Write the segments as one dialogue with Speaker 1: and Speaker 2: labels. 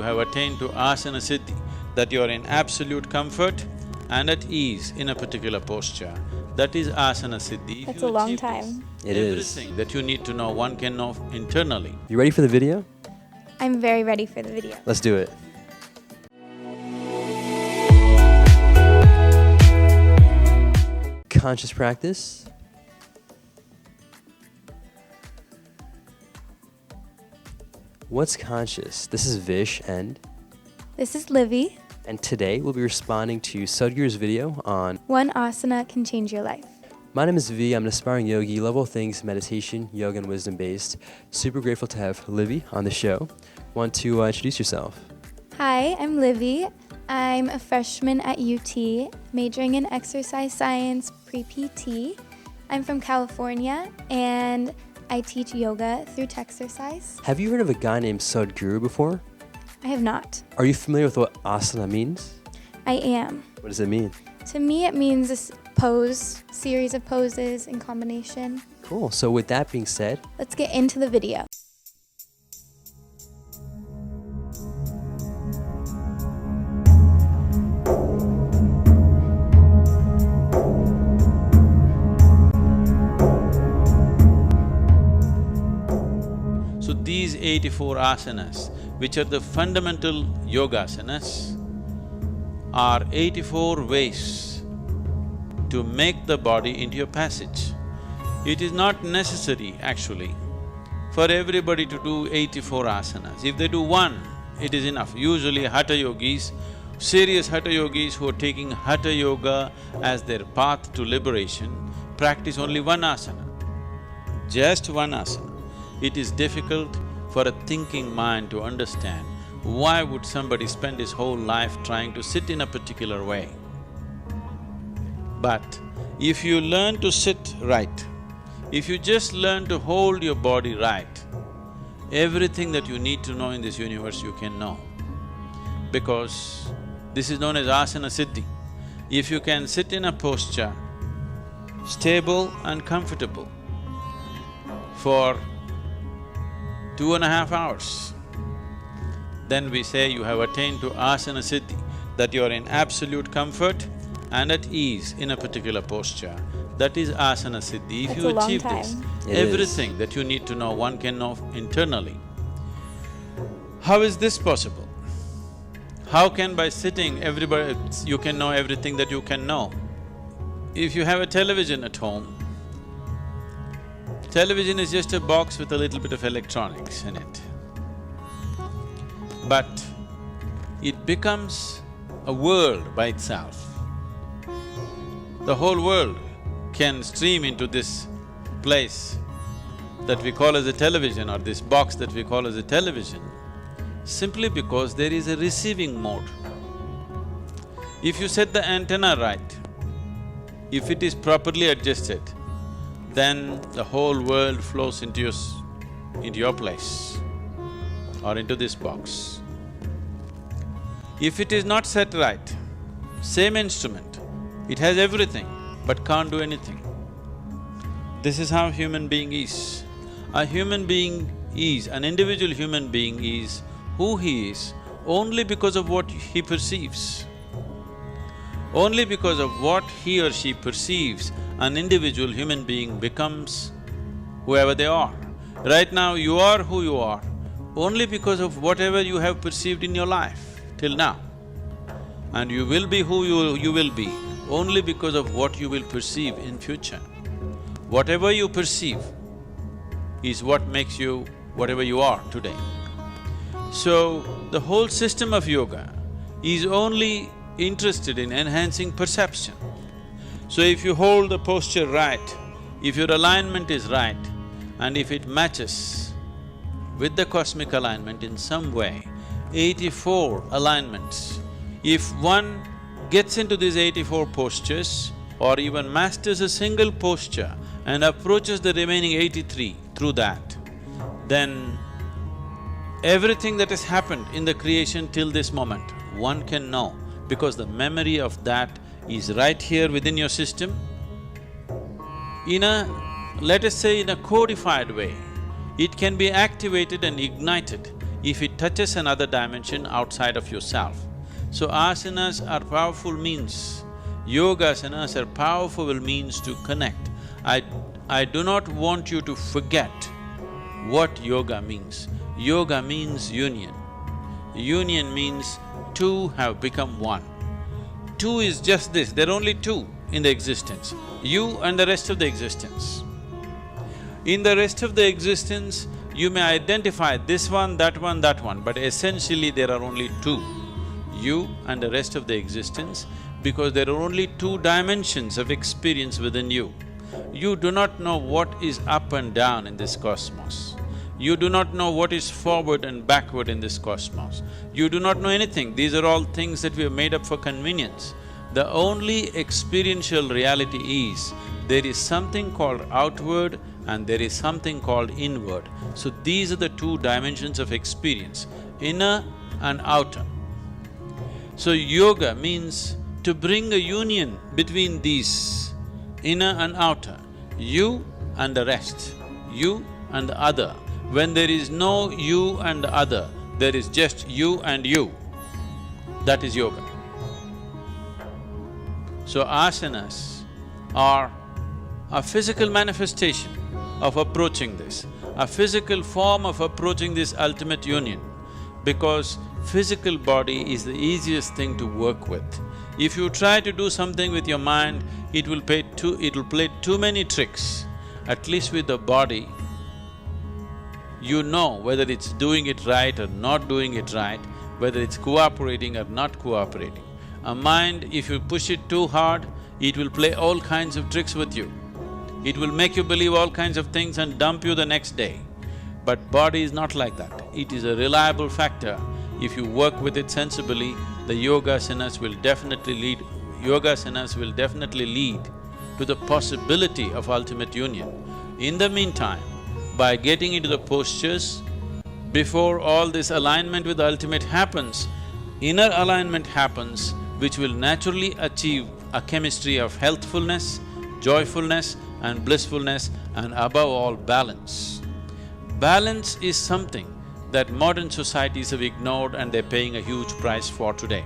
Speaker 1: have attained to Asana Siddhi, that you are in absolute comfort and at ease in a particular posture. That is Asana Siddhi.
Speaker 2: That's a long time.
Speaker 3: It is.
Speaker 1: Everything that you need to know, one can know internally.
Speaker 3: You ready for the video?
Speaker 2: I'm very ready for the video.
Speaker 3: Let's do it. Conscious practice. What's conscious? This is Vish and
Speaker 2: This is Livy.
Speaker 3: and today we'll be responding to Sadhguru's video on
Speaker 2: One asana can change your life.
Speaker 3: My name is V. I'm an aspiring yogi, love all things meditation, yoga, and wisdom based. Super grateful to have Livy on the show. Want to introduce yourself?
Speaker 2: Hi, I'm Livy. I'm a freshman at UT, majoring in exercise science pre-PT. I'm from California, and I teach yoga through Texercise.
Speaker 3: Have you heard of a guy named Sadhguru before?
Speaker 2: I have not.
Speaker 3: Are you familiar with what asana means?
Speaker 2: I am.
Speaker 3: What does it mean?
Speaker 2: To me, it means this pose, series of poses in combination.
Speaker 3: Cool. So with that being said,
Speaker 2: Let's get into the video.
Speaker 1: So these 84 asanas, which are the fundamental yogasanas, are 84 ways to make the body into a passage. It is not necessary, actually, for everybody to do 84 asanas. If they do one, it is enough. Usually hatha yogis, serious hatha yogis who are taking hatha yoga as their path to liberation, practice only one asana, just one asana. It is difficult for a thinking mind to understand why would somebody spend his whole life trying to sit in a particular way. But if you learn to sit right, if you just learn to hold your body right, everything that you need to know in this universe you can know. Because this is known as Asana Siddhi. If you can sit in a posture, stable and comfortable, for 2.5 hours, then we say you have attained to Asana Siddhi, that you are in absolute comfort and at ease in a particular posture. That is Asana Siddhi. If
Speaker 2: That's
Speaker 1: you
Speaker 2: a long
Speaker 1: achieve
Speaker 2: time.
Speaker 1: this,
Speaker 3: It
Speaker 1: everything
Speaker 3: is.
Speaker 1: that you need to know, one can know internally. How is this possible? How can by sitting everybody… you can know everything that you can know? If you have a television at home, television is just a box with a little bit of electronics in it. But it becomes a world by itself. The whole world can stream into this place that we call as a television, or this box that we call as a television, simply because there is a receiving mode. If you set the antenna right, if it is properly adjusted, then the whole world flows into your place or into this box. If it is not set right, same instrument, it has everything but can't do anything. This is how human being is. A human being is, an individual human being is who he is only because of what he perceives. Only because of what he or she perceives, an individual human being becomes whoever they are. Right now, you are who you are only because of whatever you have perceived in your life till now. And you will be who you will be only because of what you will perceive in future. Whatever you perceive is what makes you whatever you are today. So, the whole system of yoga is only interested in enhancing perception. So if you hold the posture right, if your alignment is right, and if it matches with the cosmic alignment in some way, 84 alignments, if one gets into these 84 postures or even masters a single posture and approaches the remaining 83 through that, then everything that has happened in the creation till this moment, one can know, because the memory of that is right here within your system. In a… let us say in a codified way, it can be activated and ignited if it touches another dimension outside of yourself. So asanas are powerful means, yogasanas are powerful means to connect. I do not want you to forget what yoga means. Yoga means union. Union means two have become one. Two is just this, there are only two in the existence, you and the rest of the existence. In the rest of the existence, you may identify this one, that one, that one, but essentially there are only two, you and the rest of the existence, because there are only two dimensions of experience within you. You do not know what is up and down in this cosmos. You do not know what is forward and backward in this cosmos. You do not know anything. These are all things that we have made up for convenience. The only experiential reality is, there is something called outward and there is something called inward. So these are the two dimensions of experience, inner and outer. So yoga means to bring a union between these, inner and outer, you and the rest, you and the other. When there is no you and the other, there is just you and you. That is yoga. So asanas are a physical manifestation of approaching this, a physical form of approaching this ultimate union, because physical body is the easiest thing to work with. If you try to do something with your mind, it will play too many tricks. At least with the body, you know whether it's doing it right or not doing it right, whether it's cooperating or not cooperating. A mind, if you push it too hard, it will play all kinds of tricks with you. It will make you believe all kinds of things and dump you the next day. But body is not like that. It is a reliable factor. If you work with it sensibly, the yogasanas will definitely lead… yogasanas will definitely lead to the possibility of ultimate union. In the meantime, by getting into the postures, before all this alignment with the ultimate happens, inner alignment happens, which will naturally achieve a chemistry of healthfulness, joyfulness and blissfulness, and above all, balance. Balance is something that modern societies have ignored and they're paying a huge price for today.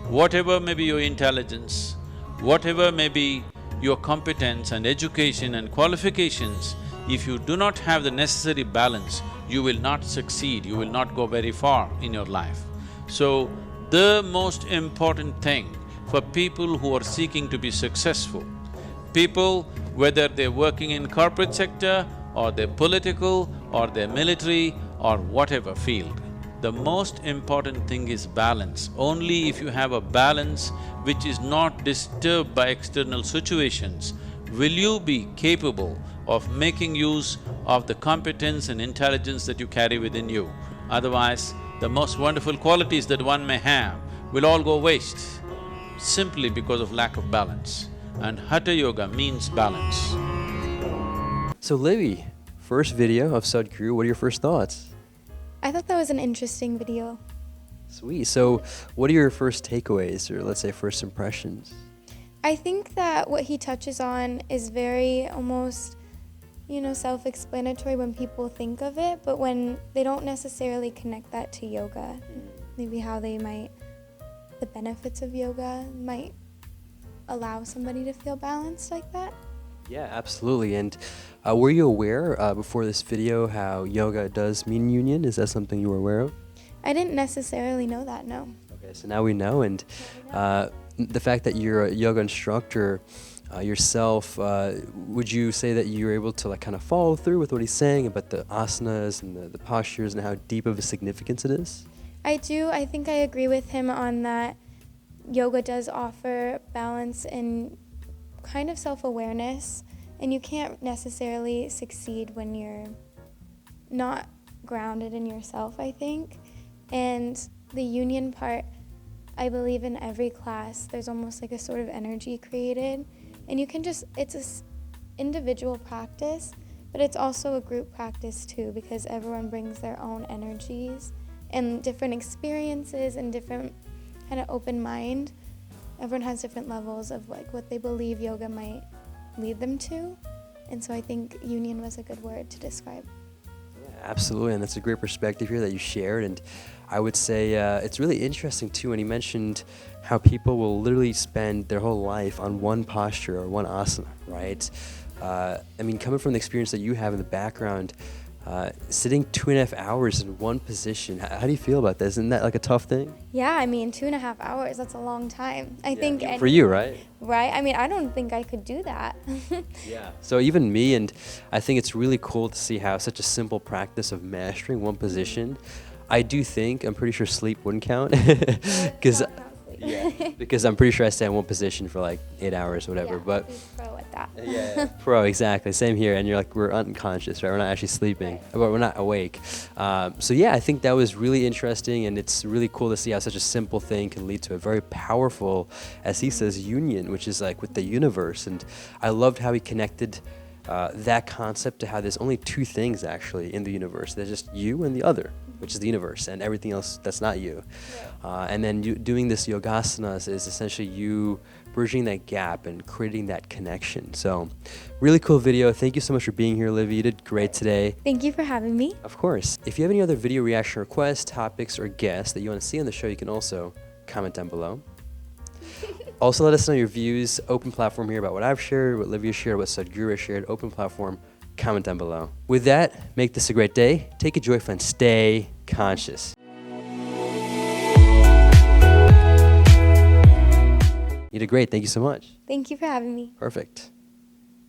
Speaker 1: Whatever may be your intelligence, whatever may be your competence and education and qualifications, if you do not have the necessary balance, you will not succeed, you will not go very far in your life. So, the most important thing for people who are seeking to be successful, people whether they're working in corporate sector or they're political or they're military or whatever field, the most important thing is balance. Only if you have a balance which is not disturbed by external situations, will you be capable of making use of the competence and intelligence that you carry within you. Otherwise, the most wonderful qualities that one may have will all go waste simply because of lack of balance. And hatha yoga means balance.
Speaker 3: So Livy, first video of Sadhguru, what are your first thoughts?
Speaker 2: I thought that was an interesting video.
Speaker 3: Sweet. So what are your first takeaways, or let's say first impressions?
Speaker 2: I think that what he touches on is very almost, self-explanatory when people think of it, but when they don't necessarily connect that to yoga, maybe how the benefits of yoga might allow somebody to feel balanced like that.
Speaker 3: Yeah, absolutely. And were you aware before this video how yoga does mean union? Is that something you were aware of?
Speaker 2: I didn't necessarily know that, no.
Speaker 3: Okay, so now we know. And the fact that you're a yoga instructor yourself, would you say that you're able to kind of follow through with what he's saying about the asanas and the postures and how deep of a significance it is?
Speaker 2: I do. I think I agree with him on that. Yoga does offer balance and kind of self-awareness, and you can't necessarily succeed when you're not grounded in yourself, I think. And the union part, I believe in every class, there's almost like a sort of energy created, and you can just, it's an individual practice, but it's also a group practice too, because everyone brings their own energies and different experiences and different kind of open mind. Everyone has different levels of what they believe yoga might lead them to. And so I think union was a good word to describe.
Speaker 3: Yeah, Absolutely, and that's a great perspective here that you shared. And I would say it's really interesting too when he mentioned how people will literally spend their whole life on one posture or one asana, right? I mean, coming from the experience that you have in the background, sitting 2.5 hours in one position, how do you feel about this? Isn't that like a tough thing?
Speaker 2: Yeah, I mean, 2.5 hours, that's a long time. I think
Speaker 3: For you, right?
Speaker 2: Right? I mean, I don't think I could do that.
Speaker 3: Yeah. So even me, and I think it's really cool to see how such a simple practice of mastering one position, I do think, I'm pretty sure sleep wouldn't count. Because I'm pretty sure I stay in one position for like 8 hours, whatever.
Speaker 2: Yeah,
Speaker 3: but
Speaker 2: he's pro at that.
Speaker 3: yeah, pro, exactly. Same here. And you're like, we're unconscious, right? We're not actually sleeping, but we're not awake. So yeah, I think that was really interesting, and it's really cool to see how such a simple thing can lead to a very powerful, as he says, union, which is like with the universe. And I loved how he connected that concept to how there's only two things actually in the universe. There's just you and the other, which is the universe, and everything else that's not you. And then you doing this yogasanas is essentially you bridging that gap and creating that connection. So really cool video. Thank you so much for being here, Olivia. You did great today.
Speaker 2: Thank you for having me.
Speaker 3: Of course. If you have any other video reaction requests, topics, or guests that you want to see on the show, you can also comment down below. Also, let us know your views. Open platform here about what I've shared, what Olivia shared, what Sadhguru shared. Open platform. Comment down below. With that, make this a great day. Take it joyful and stay conscious. You did great. Thank you so much.
Speaker 2: Thank you for having me.
Speaker 3: Perfect.